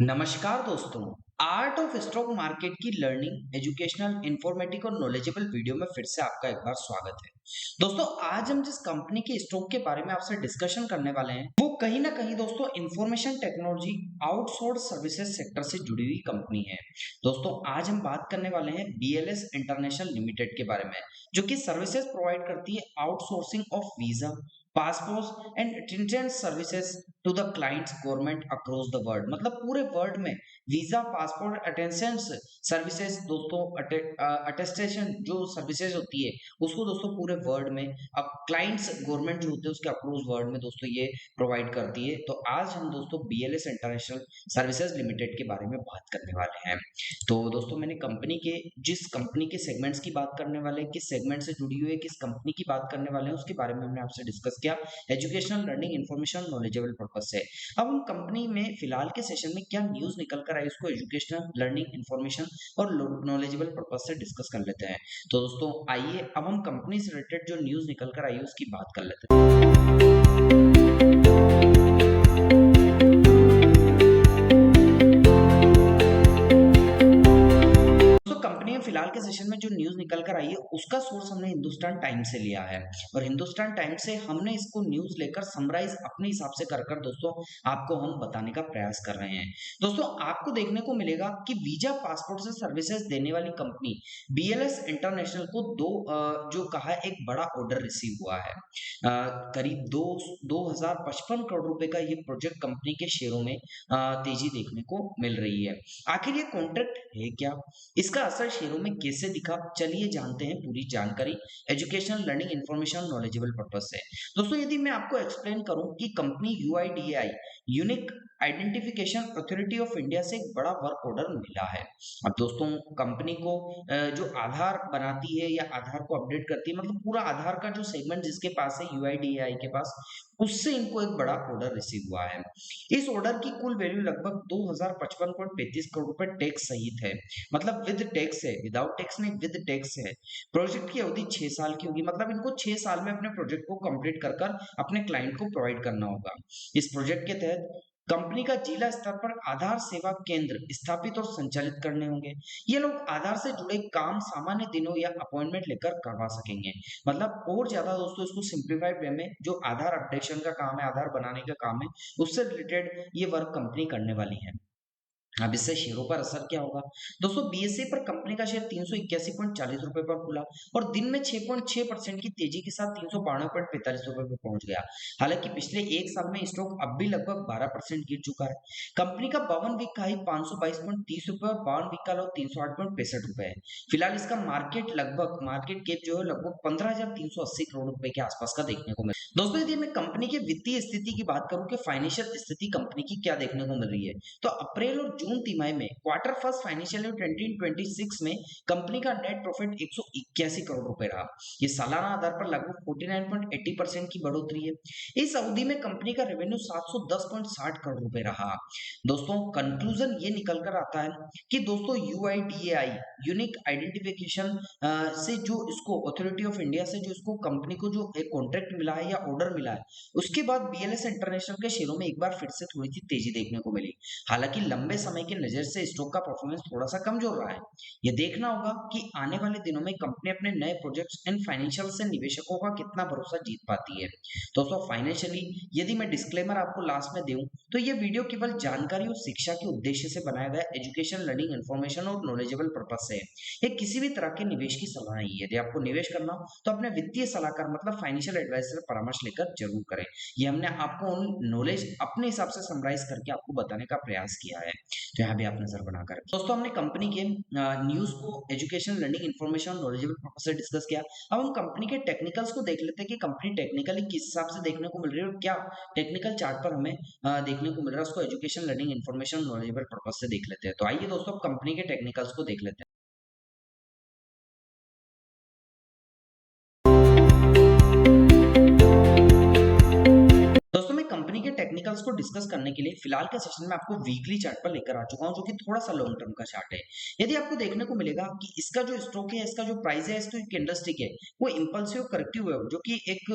नमस्कार दोस्तों। Art of stock market की लर्निंग एजुकेशनल इंफॉर्मेटिव और नॉलेजेबल वीडियो में फिर से आपका एक बार स्वागत है। दोस्तों, आज हम जिस कंपनी के स्टॉक के बारे में आपसे डिस्कशन करने वाले हैं वो कहीं ना कहीं दोस्तों information technology outsource services sector से जुड़ी हुई कंपनी है। दोस्तों, आज हम बात करने वाले हैं बीएलएस इंटरनेशनल लिमिटेड के बारे में, जो कि सर्विसेज प्रोवाइड करती है outsourcing of visa, passport and attendance services to the clients government across the world. मतलब पूरे वर्ल्ड में वीजा, पासपोर्ट, अटेंडेंस सर्विसेज दोस्तों, अटेस्टेशन जो सर्विसेज होती है उसको दोस्तों पूरे वर्ल्ड में अब क्लाइंट्स गवर्नमेंट जो होते हैं उसके अक्रॉस वर्ल्ड में दोस्तों ये प्रोवाइड करती है। तो आज हम दोस्तों बीएलएस इंटरनेशनल सर्विसेज लिमिटेड के बारे में बात करने वाले हैं। तो दोस्तों, मैंने कंपनी के जिस कंपनी के सेगमेंट्स की बात करने वाले हैं, किस सेगमेंट से जुड़ी हुई है, किस कंपनी की बात करने वाले हैं, उसके बारे में हमने आपसे डिस्कस किया educational, learning, information, knowledgeable purpose से। अब हम कंपनी में फिलहाल के सेशन में क्या न्यूज़ निकल कर आई उसको एजुकेशनल, लर्निंग, इन्फॉर्मेशन और नॉलेजेबल पर्पज से डिस्कस कर लेते हैं। तो दोस्तों आइए अब हम कंपनी से रिलेटेड जो न्यूज़ निकल कर आई है उसकी बात कर लेते हैं। तो कंपनी में फिलहाल के सेशन में जो न्यूज निकल कर आई है उसका सोर्स हमने हिंदुस्तान टाइम्स से लिया है, और हिंदुस्तान टाइम्स से हमने इसको न्यूज लेकर समराइज अपने हिसाब से कर दोस्तों आपको हम बताने का प्रयास कर रहे हैं। दोस्तों, आपको देखने को मिलेगा कि वीजा, पासपोर्ट से सर्विसेज देने वाली कंपनी बीएलएस इंटरनेशनल को जो कहा है एक बड़ा ऑर्डर रिसीव हुआ है। करीब 2055 करोड़ रुपए का ये प्रोजेक्ट कंपनी के शेयरों में तेजी देखने को मिल रही है। आखिर ये कॉन्ट्रैक्ट है क्या, इसका असर शेयरों में कैसे दिखा, चलिए जानते हैं पूरी जानकारी educational, learning, information, knowledgeable purpose से। दोस्तों, यदि मैं आपको एक्सप्लेन करूं कि company UIDAI, unique identification authority of India से एक बड़ा वर्क ऑर्डर मिला है। अब दोस्तों, कंपनी को जो आधार बनाती है या आधार को अपडेट करती है, मतलब पूरा आधार का जो सेगमेंट जिसके पास है यूआईडीएआई के पास, उससे इनको एक बड़ा ऑर्डर रिसीव हुआ है। इस ऑर्डर की कुल वैल्यू लगभग 2055.35 करोड़ रुपए टैक्स सहित है। मतलब विद टैक्स है, विदाउट टैक्स नहीं, विद टैक्स है। प्रोजेक्ट की अवधि 6 साल की होगी, मतलब इनको 6 साल में अपने प्रोजेक्ट को कंप्लीट कर अपने क्लाइंट को प्रोवाइड करना होगा। इस प्रोजेक्ट के तहत कंपनी का जिला स्तर पर आधार सेवा केंद्र स्थापित और संचालित करने होंगे। ये लोग आधार से जुड़े काम सामान्य दिनों या अपॉइंटमेंट लेकर करवा सकेंगे। मतलब और ज्यादा दोस्तों इसको सिंप्लीफाइड वे में जो आधार अपडेशन का काम है, आधार बनाने का काम है, उससे रिलेटेड ये वर्क कंपनी करने वाली है। अब इससे शेयरों पर असर क्या होगा? दोस्तों, बीएसई पर कंपनी का शेयर 381.40 रुपए पर खुला और दिन में 6.6% की तेजी के साथ 392.45 रुपए पर पहुंच गया। हालांकि पिछले एक साल में स्टॉक अब भी लगभग 12% गिर चुका है। कंपनी का 52 वीक का हाई 522.30 रुपए और 52 वीक का लो 308.65 रुपए है। फिलहाल इसका मार्केट कैप जो है लगभग 15,380 करोड़ रुपए के आसपास का देखने को मिला। दोस्तों, यदि मैं कंपनी की वित्तीय स्थिति की बात करूं कि फाइनेंशियल स्थिति कंपनी की क्या देखने को मिल रही है, तो अप्रैल और जून तिमाही में क्वार्टर फर्स्ट फाइनेंशियल ईयर 2026 में कंपनी का नेट प्रॉफिट 181 करोड़ रुपए रहा। ये सालाना आधार पर लगभग 49.80% की बढ़ोतरी है। इस अवधि में कंपनी का रेवेन्यू 710.60 करोड़ रुपए रहा। दोस्तों, कंक्लूजन ये निकल कर आता है कि दोस्तों यूआईडीएआई, यूनिक आइडेंटिफिकेशन से जो इसको अथॉरिटी ऑफ इंडिया से जो इसको कंपनी को जो एक कॉन्ट्रैक्ट मिला है या ऑर्डर मिला है, उसके बाद बीएलएस इंटरनेशनल के शेयरों में एक बार फिर से थोड़ी सी तेजी देखने को मिली। हालांकि लंबे समय की नजर से स्टॉक का परफॉर्मेंस थोड़ा सा कमजोर रहा है। ये देखना होगा कि आने वाले दिनों में कंपनी अपने नए प्रोजेक्ट्स एंड फाइनेंशियल से निवेशकों का कितना भरोसा जीत पाती है। दोस्तों, फाइनेंशियली यदि मैं डिस्क्लेमर आपको लास्ट में दूं तो ये वीडियो केवल जानकारी और शिक्षा के उद्देश्य से बनाया गया एजुकेशन, लर्निंग, इन्फॉर्मेशन और नॉलेजेबल पर्पज से है। ये किसी भी तरह के निवेश की सलाह नहीं है। यदि आपको निवेश करना हो तो अपने वित्तीय सलाहकार मतलब फाइनेंशियल एडवाइजर परामर्श लेकर जरूर करें। ये हमने आपको उन नॉलेज अपने हिसाब से समराइज करके आपको बताने का प्रयास किया है, तो यहाँ भी आप नजर बनाकर। दोस्तों, हमने कंपनी के न्यूज को education, learning, information, knowledgeable purpose से डिस्कस किया। अब हम कंपनी के टेक्निकल्स को देख लेते हैं कि कंपनी टेक्निकली किस हिसाब से देखने को मिल रही है और क्या टेक्निकल चार्ट पर हमें देखने को मिल रहा है। उसको education, learning, information, knowledgeable purpose से देख लेते हैं। तो आइए दोस्तों कंपनी के टेक्निकल्स को देख लेते हैं। दोस्तों, मैं कंपनी के टेक्निकल्स को को डिस्कस करने के लिए फिलहाल के सेशन में आपको वीकली चार्ट पर लेकर आ चुका हूं, जो कि थोड़ा सा लॉन्ग टर्म का चार्ट है। यदि आपको देखने को मिलेगा कि इसका जो स्टॉक है, इसका जो प्राइस है, इसका कैंडलस्टिक है, वो इंपल्सिव करेक्टिव वेव, जो कि एक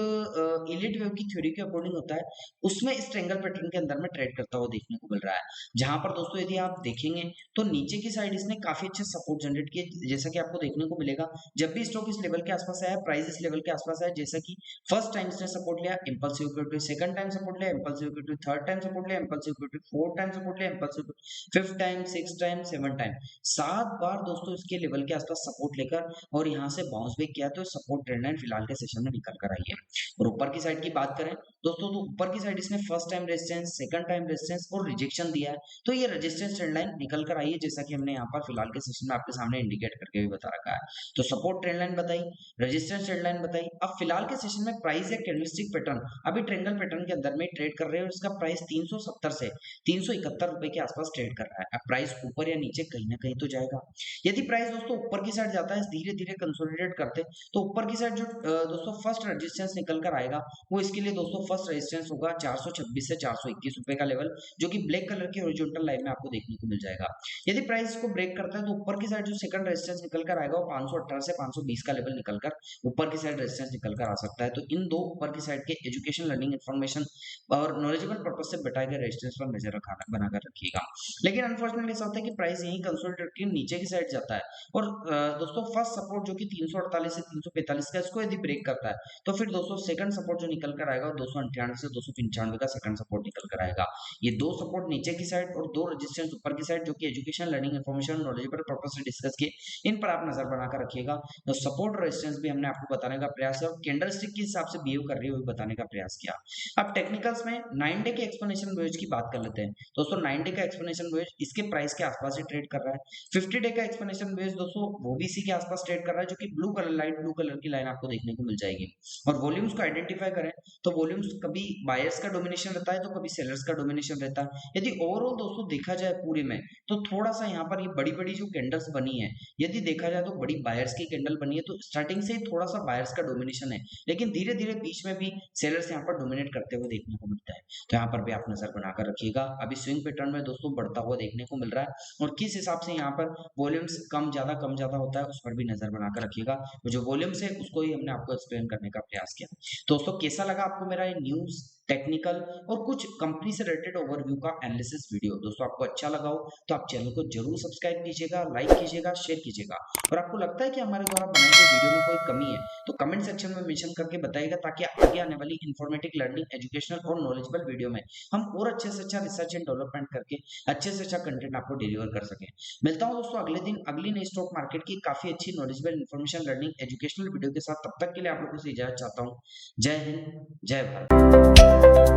इलिट वेव की थ्योरी के अकॉर्डिंग होता है, उसमें इस ट्रायंगल पैटर्न के अंदर में ट्रेड करता हुआ देखने को मिल रहा है। जहां पर दोस्तों यदि आप देखेंगे तो नीचे की साइड इसने काफी अच्छे सपोर्ट जनरेट किए, जैसा कि आपको देखने को मिलेगा जब भी स्टॉक इस लेवल के आसपास आया, प्राइस इस लेवल के आसपास आया, जैसा कि फर्स्ट टाइम इसने सपोर्ट लिया, impulsive equity, second time support लिया, impulsive equity, third time support लिया, impulsive equity, fourth time support लिया, impulsive, fifth time, six time, seven time, 7 बार दोस्तों इसके लेवल के आसपास सपोर्ट लेकर और यहाँ से बाउंस बैक किया, तो सपोर्ट ट्रेंड लाइन फिलहाल के सेशन में निकल कर आई है। और ऊपर की साइड की बात करें दोस्तों, तो ऊपर की साइड इसने first time resistance, second time resistance और रिजेक्शन दिया है, तो ये रेजिस्टेंस ट्रेंड लाइन निकल कर आई है, जैसा कि हमने यहाँ पर फिलहाल के सेशन में आपके सामने इंडिकेट करके भी बता रखा है। तो सपोर्ट ट्रेंड लाइन बताई, रेजिस्टेंस ट्रेंड लाइन बताई। अब फिलहाल के सेशन में प्राइस या कैंडलस्टिक पैटर्न अभी ट्रायंगल पैटर्न के अंदर में ट्रेड कर रहे हैं और इसका प्राइस 370 से 371 रुपए के आसपास ट्रेड कर रहा है। अब प्राइस ऊपर या नीचे कहीं ना कहीं तो जाएगा। यदि प्राइस दोस्तों ऊपर की साइड जाता है, धीरे धीरे कंसोलिडेट करते, तो ऊपर की साइड जो दोस्तों फर्स्ट रेजिस्टेंस निकल कर आएगा, वो इसके लिए दोस्तों फर्स्ट रेजिस्टेंस होगा 426 से 421 रुपए का लेवल, जो कि ब्लैक कलर की हॉरिजॉन्टल लाइन में आपको देखने को मिल जाएगा। यदि प्राइस को ब्रेक करता है तो ऊपर की साइड जो सेकंड रेजिस्टेंस निकल कर आएगा, वो 518 से 520 का लेवल निकलकर ऊपर की साइड रेजिस्टेंस निकल कर आ सकता है। तो इन दो ऊपर की साइड के एजुकेशन, लर्निंग, इन्फॉर्मेशन और नॉलेजेबल पर्पज से बताए गए रेजिस्टेंस पर नजर बनाकर रखिएगा। लेकिन अनफॉर्चुनेटली ऐसा होता है कि प्राइस यही कंसोलिडेट करके नीचे की साइड जाता है और दोस्तों फर्स्ट सपोर्ट जो कि 348 से 345 का, इसको यदि ब्रेक करता है तो फिर दोस्तों सेकंड सपोर्ट जो निकल कर आएगा 298 से 295 का सेकंड सपोर्ट निकल कर आएगा। ये दो सपोर्ट नीचे की साइड और दो रेजिस्टेंस ऊपर की साइड, जो कि education, learning, information, knowledgeable purpose से डिस्कस किए, इन पर आप नजर बनाकर रखिएगा। तो सपोर्ट और रेजिस्टेंस भी हमने आपको बताने का प्रयास है और कैंडलस्टिक के हिसाब से बिहेव कर रही है वो बताने का प्रयास किया। अब टेक्निकल्स में 9 डे के एक्सपोनेंशियल वेज की बात कर लेते हैं दोस्तों। 9 डे का एक्सपोनेंशियल वेज इसके प्राइस के आसपास ही ट्रेड कर रहा है। 50 डे का एक्सपोनेंशियल वेज दोस्तों वो भी इसी के आसपास ट्रेड कर रहा है, जो कि blue colour, light blue colour की लाइन आपको देखने को मिल जाएगी। और वॉल्यूम्स को आइडेंटिफाई करें तो वॉल्यूम्स कभी बायर्स का डोमिनेशन रहता है तो कभी सेलर्स का डोमिनेशन रहता है। यदि ओवरऑल दोस्तों देखा जाए पूरे में, तो थोड़ा सा यहाँ पर ये बड़ी बड़ी जो कैंडल्स बनी है, यदि देखा जाए तो बड़ी बायर्स की कैंडल बनी है, तो स्टार्टिंग से ही थोड़ा सा बायर्स का डोमिनेशन है, लेकिन धीरे धीरे बीच में भी सेलर्स यहाँ पर डोमिनेट करते हुए देखने को मिलता है। तो यहाँ पर भी आप नजर बनाकर रखिएगा। अभी स्विंग पैटर्न में दोस्तों बढ़ता हुआ देखने को मिल रहा है और किस हिसाब से यहाँ पर वॉल्यूम्स कम ज्यादा होता है, उस पर भी नजर बनाकर रखिएगा। तो जो वॉल्यूम्स है उसको ही हमने आपको एक्सप्लेन करने का प्रयास किया। दोस्तों कैसा लगा आपको मेरा ये न्यूज, टेक्निकल और कुछ कंपनी से रिलेटेड ओवरव्यू का एनालिसिस वीडियो? दोस्तों आपको अच्छा लगा हो तो आप चैनल को जरूर सब्सक्राइब कीजिएगा, लाइक कीजिएगा, शेयर कीजिएगा। और आपको लगता है कि हमारे द्वारा बनाए गए वीडियो में कोई कमी है तो कमेंट सेक्शन में मेंशन करके बताइएगा, ताकि आगे आने वाली इंफॉर्मेटिव, लर्निंग, एजुकेशनल और नॉलेजेबल वीडियो में हम और अच्छे से अच्छा रिसर्च एंड डेवलपमेंट करके अच्छे से अच्छा कंटेंट आपको डिलीवर कर सके। मिलता हूं दोस्तों अगले दिन अगली नई स्टॉक मार्केट की काफी अच्छी knowledgeable, information, learning, educational video के साथ। तब तक के लिए आप लोगों से इजाजत चाहता हूं। जय हिंद, जय भारत।